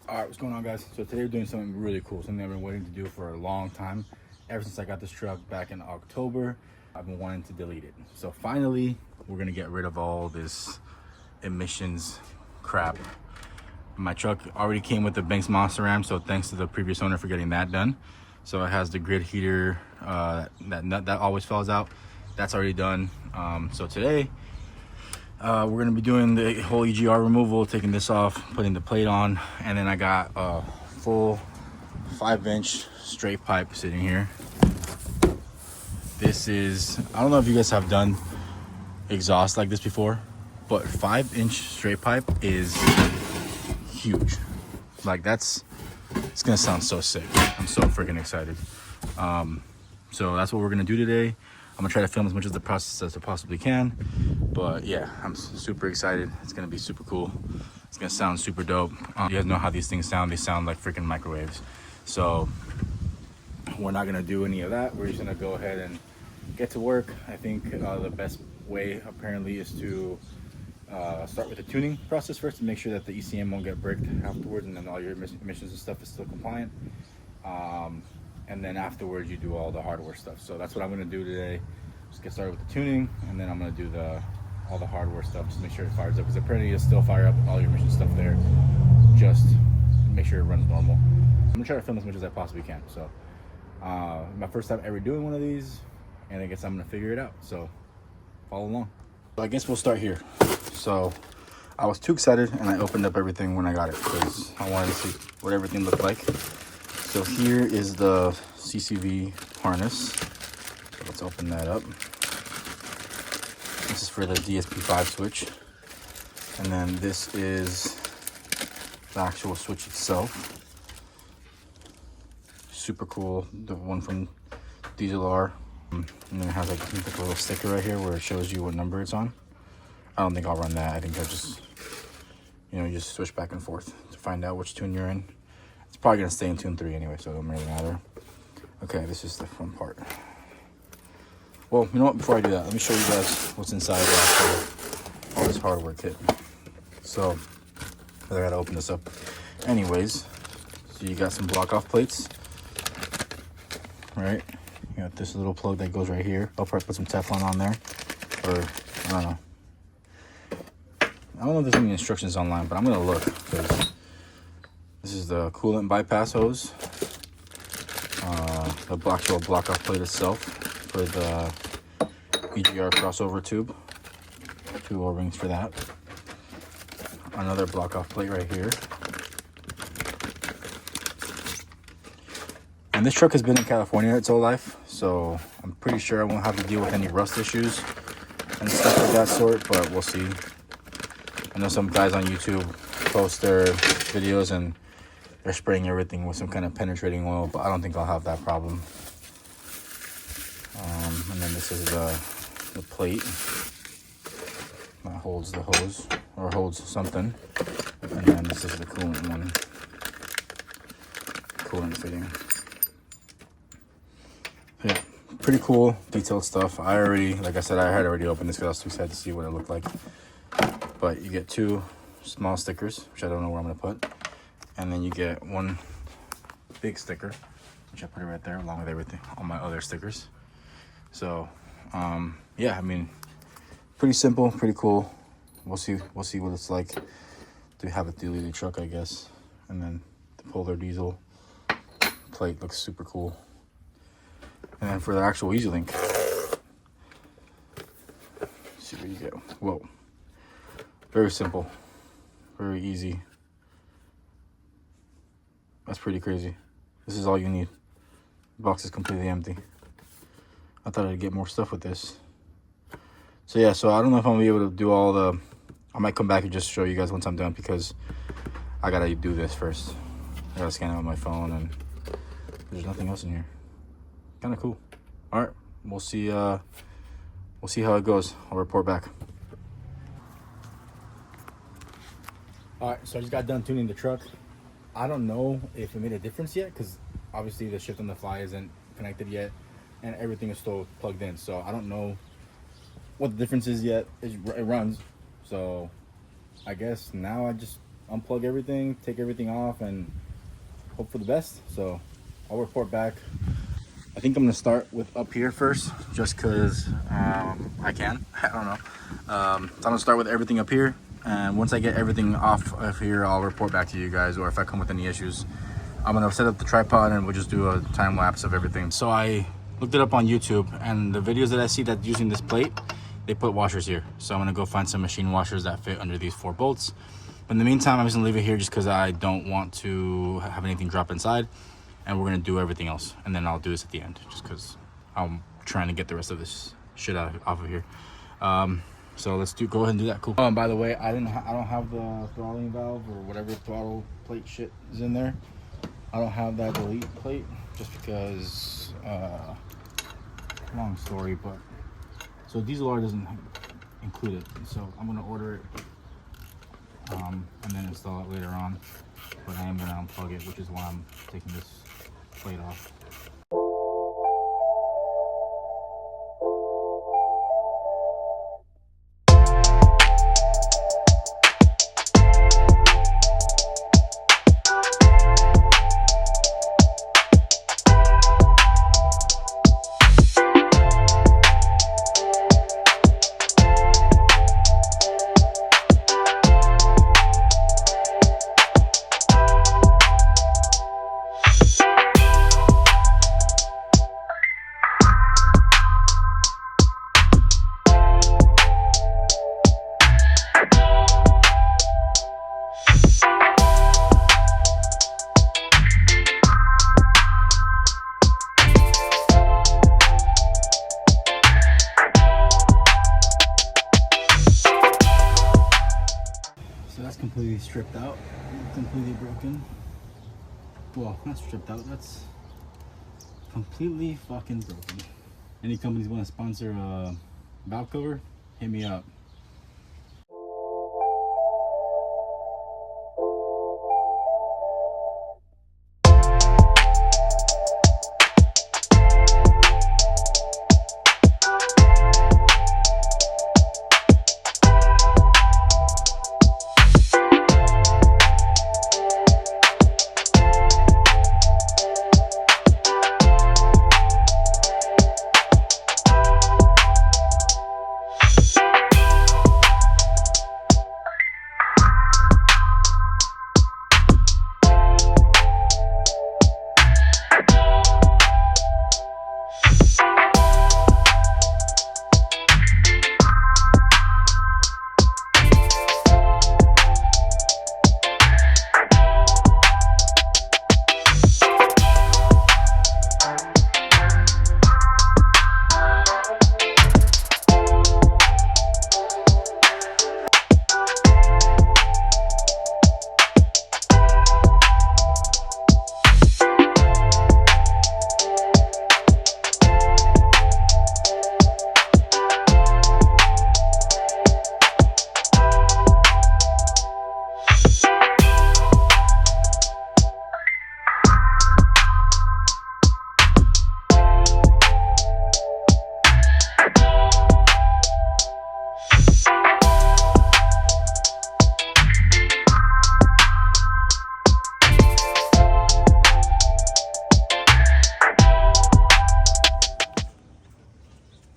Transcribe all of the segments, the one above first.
All right, what's going on, guys? So today we're doing something really cool, something I've been waiting to do for a long time. Ever since I got this truck back in October, I've been wanting to delete it. So finally, we're gonna get rid of all this emissions crap. My truck already came with the Banks Monster Ram, so thanks to the previous owner for getting that done. So it has the grid heater, that nut that always falls out. That's already done. So today, we're gonna be doing the whole EGR removal, taking this off, putting the plate on, and then I got a full 5-inch straight pipe sitting here. This is, I don't know if you guys have done exhaust like this before, but 5-inch straight pipe is huge. Like it's gonna sound so sick. I'm so freaking excited. So that's what we're gonna do today. I'm gonna try to film as much of the process as I possibly can, but yeah, I'm super excited. It's gonna be super cool. It's gonna sound super dope. You guys know how these things sound. They sound like freaking microwaves. So we're not gonna do any of that. We're just gonna go ahead and get to work. I think the best way apparently is to start with the tuning process first to make sure that the ECM won't get bricked afterwards, and then all your emissions and stuff is still compliant. And then afterwards you do all the hardware stuff. So that's what I'm gonna do today. Just get started with the tuning, and then I'm gonna do all the hardware stuff, just make sure it fires up, because apparently you'll still fire up all your emission stuff there. Just make sure it runs normal. I'm gonna try to film as much as I possibly can. So my first time ever doing one of these, and I guess I'm gonna figure it out. So follow along. So I guess we'll start here. So I was too excited and I opened up everything when I got it because I wanted to see what everything looked like. So here is the CCV harness. So let's open that up. This is for the DSP5 switch. And then this is the actual switch itself. Super cool, the one from Diesel R. And then it has like a little sticker right here where it shows you what number it's on. I don't think I'll run that. I think I'll just, you just switch back and forth to find out which tune you're in. It's probably gonna stay in tune 3 anyway, so it don't really matter. Okay, this is the front part. Well, you know what, before I do that, let me show you guys what's inside all this hardware kit. So, I gotta open this up. Anyways, so you got some block off plates, right? You got this little plug that goes right here. I'll probably put some Teflon on there, or I don't know. I don't know if there's any instructions online, but I'm gonna look, because this is the coolant bypass hose, the actual block off plate itself for the EGR crossover tube, 2 O-rings for that. Another block off plate right here. And this truck has been in California its whole life, so I'm pretty sure I won't have to deal with any rust issues and stuff of that sort, but we'll see. I know some guys on YouTube post their videos and they're spraying everything with some kind of penetrating oil, but I don't think I'll have that problem. And then this is the plate that holds the hose, or holds something. And then this is the coolant one, coolant fitting. Yeah, pretty cool, detailed stuff. Like I said, I had already opened this because I was too excited to see what it looked like. But you get 2 small stickers, which I don't know where I'm gonna put. And then you get 1 big sticker, which I put it right there along with everything, all my other stickers. So, yeah, I mean, pretty simple, pretty cool. We'll see what it's like to have a deleted truck, I guess. And then the Polar Diesel plate looks super cool. And then for the actual Easy Link, see what you get. Whoa. Very simple, very easy. That's pretty crazy. This is all you need. The box is completely empty. I thought I'd get more stuff with this. So yeah, so I don't know if I'm gonna be able to do all the, I might come back and just show you guys once I'm done, because I gotta do this first. I gotta scan it with my phone, and there's nothing else in here. Kind of cool. All right, we'll see how it goes. I'll report back. All right, so I just got done tuning the truck. I don't know if it made a difference yet, because obviously the shift on the fly isn't connected yet, and everything is still plugged in. So I don't know what the difference is yet. It runs. So I guess now I just unplug everything, take everything off, and hope for the best. So I'll report back. I think I'm gonna start with up here first, just cause I can. I don't know. So I'm gonna start with everything up here, and once I get everything off of here, I'll report back to you guys, or if I come with any issues, I'm gonna set up the tripod and we'll just do a time lapse of everything. So I looked it up on YouTube, and the videos that I see that using this plate, they put washers here. So I'm gonna go find some machine washers that fit under these 4 bolts. But in the meantime, I'm just gonna leave it here just because I don't want to have anything drop inside, and we're gonna do everything else, and then I'll do this at the end just because I'm trying to get the rest of this shit off of here. So let's go ahead and do that. Cool. Oh, and by the way, I don't have the throttling valve or whatever throttle plate shit is in there. I don't have that elite plate just because long story, but so diesel R doesn't include it, so I'm gonna order it and then install it later on, but I am gonna unplug it, which is why I'm taking this plate off. So that's completely stripped out, completely broken. Well, not stripped out, that's completely fucking broken. Any companies want to sponsor a valve cover, hit me up.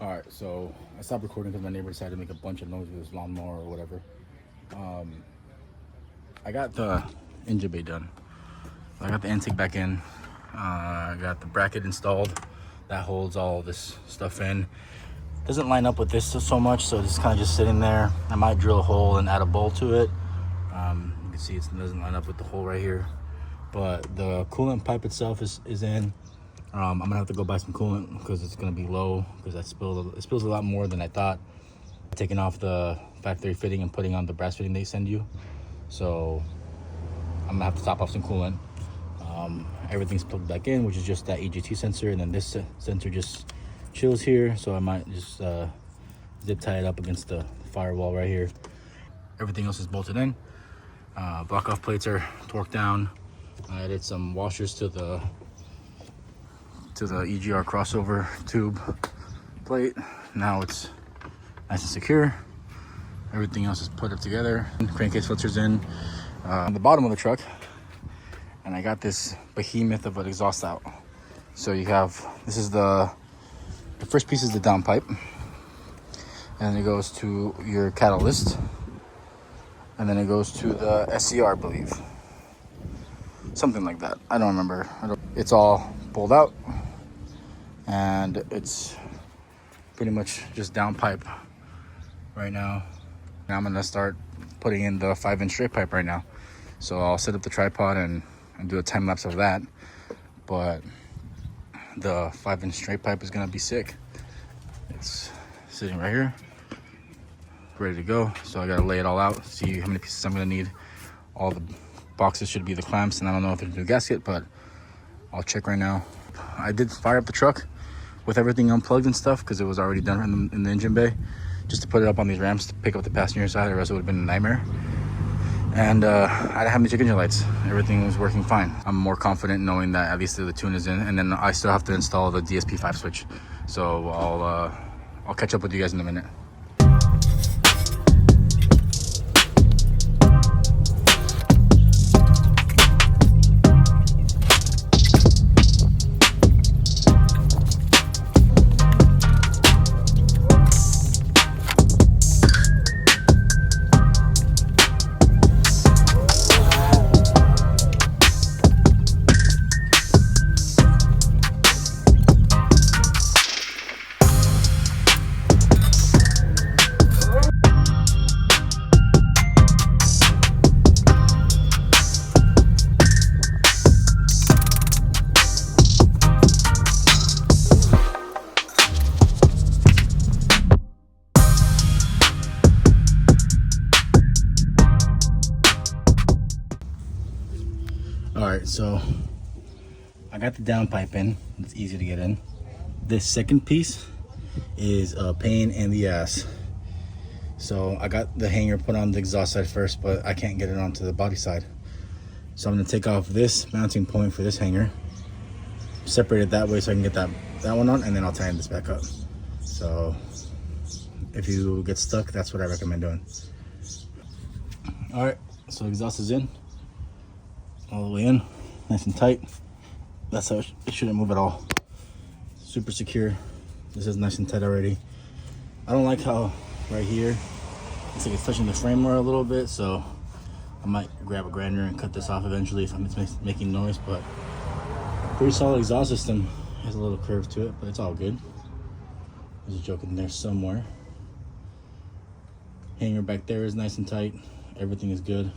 Alright, so I stopped recording because my neighbor decided to make a bunch of noise with his lawnmower or whatever. I got the engine bay done. I got the intake back in. I got the bracket installed that holds all this stuff in. Doesn't line up with this so much, so it's kind of just sitting there. I might drill a hole and add a bolt to it. You can see it doesn't line up with the hole right here. But the coolant pipe itself is in. I'm gonna have to go buy some coolant because it's gonna be low, because it spills a lot more than I thought. Taking off the factory fitting and putting on the brass fitting they send you. So I'm gonna have to top off some coolant. Everything's plugged back in, which is just that EGT sensor, and then this sensor just chills here. So I might just zip tie it up against the firewall right here. Everything else is bolted in. Block off plates are torqued down. I added some washers to the EGR crossover tube plate. Now it's nice and secure. Everything else is put up together. Crankcase filters in. on the bottom of the truck, and I got this behemoth of an exhaust out. So you have, this is the first piece is the downpipe, and then it goes to your catalyst, and then it goes to the SCR, I believe. Something like that. I don't remember. It's all pulled out, and it's pretty much just downpipe right now. Now I'm gonna start putting in the 5-inch straight pipe right now. So I'll set up the tripod and do a time lapse of that. But the 5-inch straight pipe is gonna be sick. It's sitting right here, ready to go. So I gotta lay it all out, see how many pieces I'm gonna need. All the boxes should be the clamps, and I don't know if there's a new gasket, but I'll check right now. I did fire up the truck with everything unplugged and stuff because it was already done in the engine bay, just to put it up on these ramps to pick up the passenger side, or else it would have been a nightmare. And I didn't have any check engine lights. Everything was working fine. I'm more confident knowing that at least the tune is in, and then I still have to install the DSP5 switch. So I'll catch up with you guys in a minute. All right, so I got the downpipe in. It's easy to get in. This second piece is a pain in the ass. So I got the hanger put on the exhaust side first, but I can't get it onto the body side. So I'm gonna take off this mounting point for this hanger, separate it that way so I can get that one on, and then I'll tighten this back up. So if you get stuck, that's what I recommend doing. All right, so exhaust is in. All the way in, nice and tight. That's how it shouldn't move at all. Super secure. This is nice and tight already. I don't like how right here it's like it's touching the frame more a little bit, so I might grab a grinder and cut this off eventually if it's making noise. But pretty solid exhaust system. Has a little curve to it, but it's all good. There's a joke in there somewhere. Hanger back there is nice and tight. Everything is good.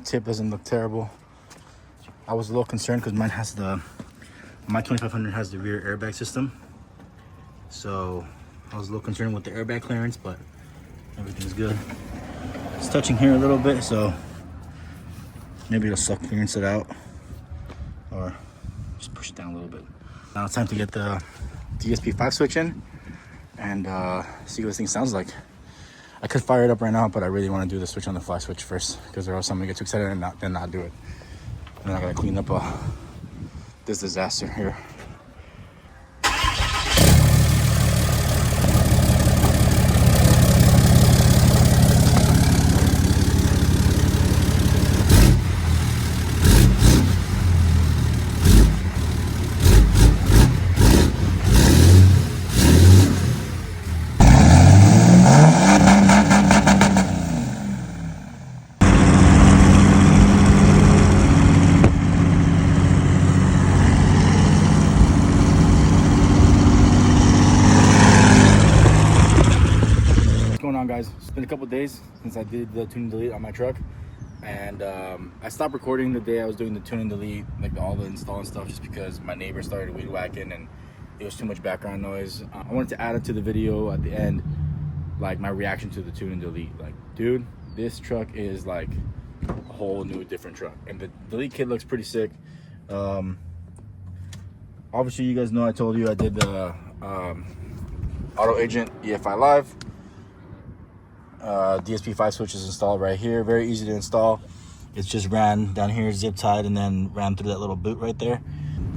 Tip doesn't look terrible. I was a little concerned because my 2500 has the rear airbag system. So I was a little concerned with the airbag clearance, but everything's good. It's touching here a little bit, so maybe it'll suck clearance it out or just push it down a little bit. Now it's time to get the DSP5 switch in and see what this thing sounds like. I could fire it up right now, but I really want to do the switch on the fly switch first, because or else I'm gonna get too excited and not do it. And I gotta clean up this disaster here. Guys, it's been a couple days since I did the tune and delete on my truck, and I stopped recording the day I was doing the tune and delete, like all the install and stuff, just because my neighbor started weed whacking and it was too much background noise. I wanted to add it to the video at the end, like my reaction to the tune and delete. Like, dude, this truck is like a whole new different truck, and the delete kit looks pretty sick. Obviously you guys know I told you I did the Auto Agent EFI Live. DSP5 switch is installed right here. Very easy to install. It's just ran down here, zip tied, and then ran through that little boot right there.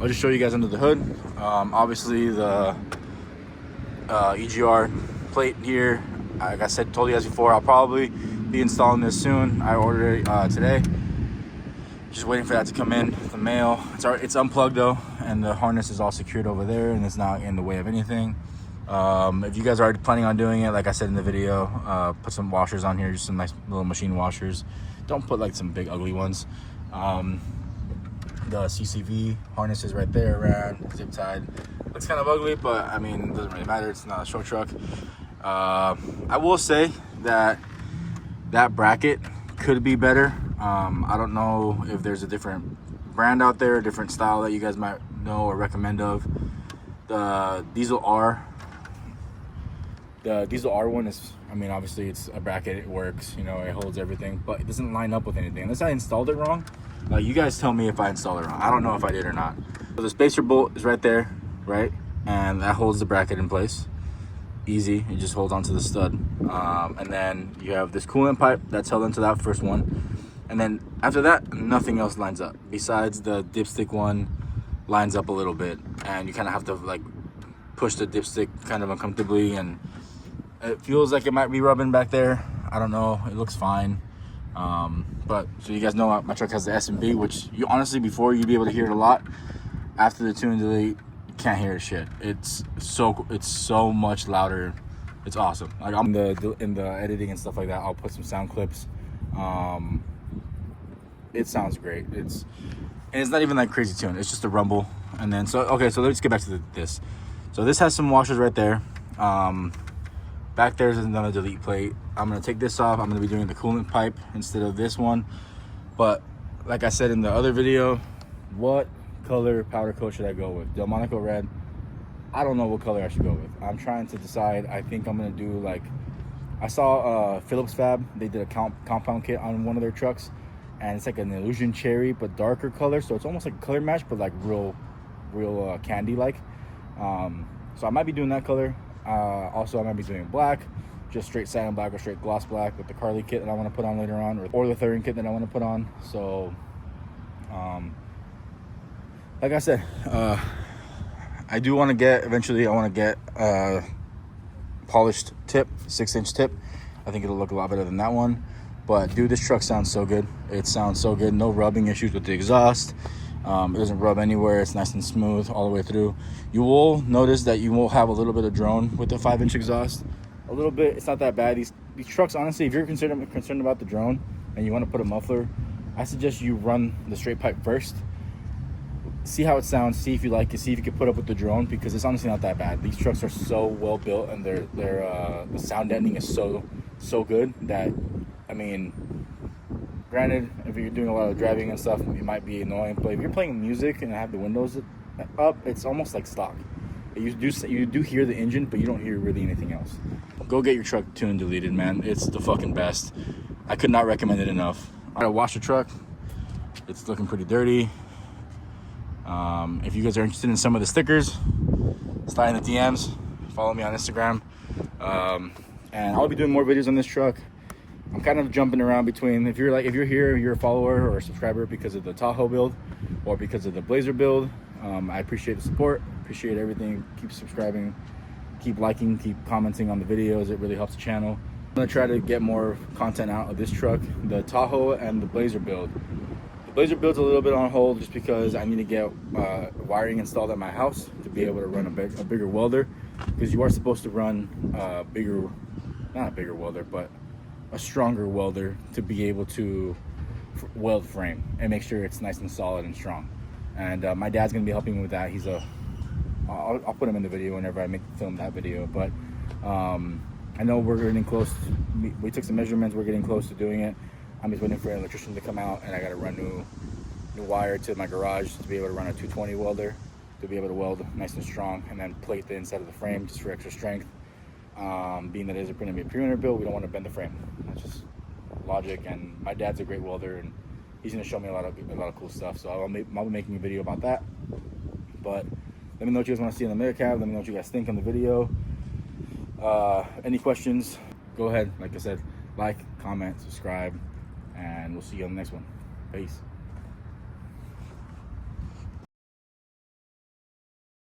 I'll just show you guys under the hood. Obviously the EGR plate here, like I said, told you guys before, I'll probably be installing this soon. I ordered it today. Just waiting for that to come in the mail. It's unplugged though, and the harness is all secured over there, and it's not in the way of anything. If you guys are already planning on doing it, like I said in the video, put some washers on here, just some nice little machine washers. Don't put like some big ugly ones. The CCV harness is right there, around zip tied. Looks kind of ugly, but I mean, it doesn't really matter. It's not a show truck. I will say that bracket could be better. I don't know if there's a different brand out there, a different style that you guys might know or recommend of. The Diesel R one is, I mean, obviously it's a bracket, it works, you know, it holds everything, but it doesn't line up with anything. Unless I installed it wrong. You guys tell me if I installed it wrong. I don't know if I did or not. So the spacer bolt is right there, right? And that holds the bracket in place. Easy, it just holds onto the stud. And then you have this coolant pipe that's held into that first one. And then after that, nothing else lines up. Besides the dipstick one lines up a little bit. And you kind of have to like push the dipstick kind of uncomfortably, and it feels like it might be rubbing back there. I don't know, it looks fine. But so you guys know my truck has the S&B, which you honestly, before you'd be able to hear it a lot. After the tune and delete, you can't hear shit. It's so much louder. It's awesome. Like I'm in the editing and stuff like that, I'll put some sound clips. It sounds great. It's not even like crazy tune. It's just a rumble. And then so let's get back to this. So this has some washers right there. Back there's another delete plate. I'm gonna take this off. I'm gonna be doing the coolant pipe instead of this one. But like I said in the other video, what color powder coat should I go with? Delmonico red. I don't know what color I should go with. I'm trying to decide. I think I'm gonna do like, I saw Phillips Fab. They did a compound kit on one of their trucks, and it's like an illusion cherry but darker color. So it's almost like a color match, but like real candy like. So I might be doing that color. Also, I might be doing black, just straight satin black or straight gloss black with the Carly kit that I want to put on later on, or the Thurin kit that I want to put on. So, like I said, I do want to get, eventually I want to get a polished tip, 6-inch tip. I think it'll look a lot better than that one. But dude, this truck sounds so good. It sounds so good. No rubbing issues with the exhaust. It doesn't rub anywhere. It's nice and smooth all the way through. You will notice that you will have a little bit of drone with the 5-inch exhaust. A little bit. It's not that bad. These trucks, honestly, if you're concerned about the drone and you want to put a muffler, I suggest you run the straight pipe first. See how it sounds. See if you like it. See if you can put up with the drone, because it's honestly not that bad. These trucks are so well built, and the sound deadening is so good that, I mean, granted, if you're doing a lot of driving and stuff, it might be annoying. But if you're playing music and have the windows up, it's almost like stock. You do hear the engine, but you don't hear really anything else. Go get your truck tuned and deleted, man. It's the fucking best. I could not recommend it enough. I gotta wash the truck. It's looking pretty dirty. If you guys are interested in some of the stickers, slide in the DMs. Follow me on Instagram. And I'll be doing more videos on this truck. I'm kind of jumping around between, if you're here, you're a follower or a subscriber because of the Tahoe build or because of the Blazer build. I appreciate the support, appreciate everything. Keep subscribing, keep liking, keep commenting on the videos. It really helps the channel. I'm gonna try to get more content out of this truck, the Tahoe and the Blazer build. The Blazer build's a little bit on hold just because I need to get wiring installed at my house to be able to run a bigger welder, because you are supposed to run not a bigger welder, but a stronger welder to be able to weld frame and make sure it's nice and solid and strong. And my dad's gonna be helping me with that. I'll put him in the video whenever I film that video. But I know we're getting close. We took some measurements. We're getting close to doing it. I'm just waiting for an electrician to come out, and I got to run new wire to my garage to be able to run a 220 welder to be able to weld nice and strong, and then plate the inside of the frame just for extra strength. Being that it is going to be a pre-winter build, we don't want to bend the frame. That's just logic. And my dad's a great welder, and he's going to show me a lot of cool stuff. So I'll be making a video about that. But let me know what you guys want to see in the mega cab. Let me know what you guys think on the video. Any questions, go ahead. Like I said, like, comment, subscribe, and we'll see you on the next one. Peace.